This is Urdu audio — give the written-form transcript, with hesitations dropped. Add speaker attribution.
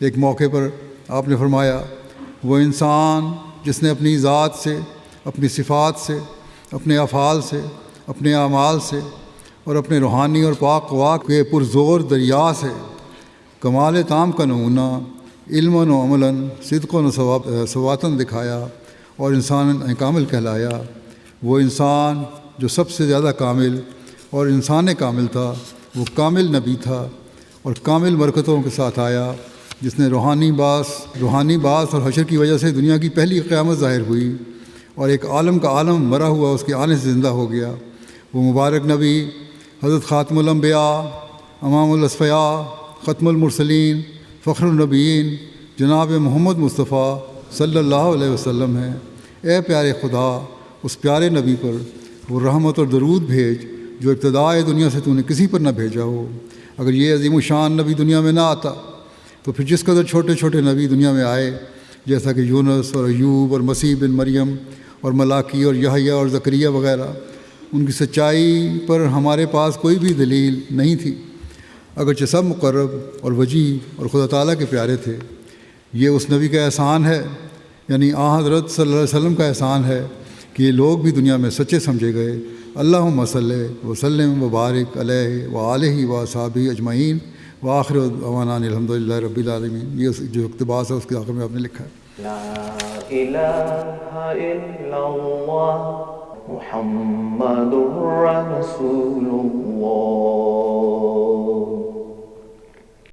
Speaker 1: ایک موقع پر آپ نے فرمایا وہ انسان جس نے اپنی ذات سے، اپنی صفات سے، اپنے افعال سے، اپنے اعمال سے اور اپنے روحانی اور پاک واک کے پرزور دریا سے کمال تام کا نمونہ علم و عملاً صدق و ثواتاً دکھایا اور انسان کامل کہلایا، وہ انسان جو سب سے زیادہ کامل اور انسان کامل تھا، وہ کامل نبی تھا اور کامل برکتوں کے ساتھ آیا، جس نے روحانی باعث اور حشر کی وجہ سے دنیا کی پہلی قیامت ظاہر ہوئی اور ایک عالم کا عالم مرا ہوا اس کے آنے سے زندہ ہو گیا۔ وہ مبارک نبی حضرت خاتم الانبیاء، امام الاصفیاء، ختم المرسلین، فخر النبیین جناب محمد مصطفیٰ صلی اللہ علیہ وسلم ہیں۔ اے پیارے خدا، اس پیارے نبی پر وہ رحمت اور درود بھیج جو ابتدائے دنیا سے تو نے کسی پر نہ بھیجا ہو۔ اگر یہ عظیم الشان نبی دنیا میں نہ آتا تو پھر جس قدر چھوٹے چھوٹے نبی دنیا میں آئے، جیسا کہ یونس اور ایوب اور مسیح بن مریم اور ملاکی اور یحییٰ اور زکریا وغیرہ، ان کی سچائی پر ہمارے پاس کوئی بھی دلیل نہیں تھی، اگرچہ سب مقرب اور وجیح اور خدا تعالیٰ کے پیارے تھے۔ یہ اس نبی کا احسان ہے، یعنی حضرت صلی اللہ علیہ وسلم کا احسان ہے کہ یہ لوگ بھی دنیا میں سچے سمجھے گئے۔ اللہم صلی وسلم وبارک علیہ وآلہ وصحبہ اجمعین وآخر دعوانا الحمد للہ رب العالمین۔ یہ جو اقتباس ہے اس کے آخر میں آپ نے لکھا ہے۔
Speaker 2: لا الہ الا اللہ محمد رسول اللہ۔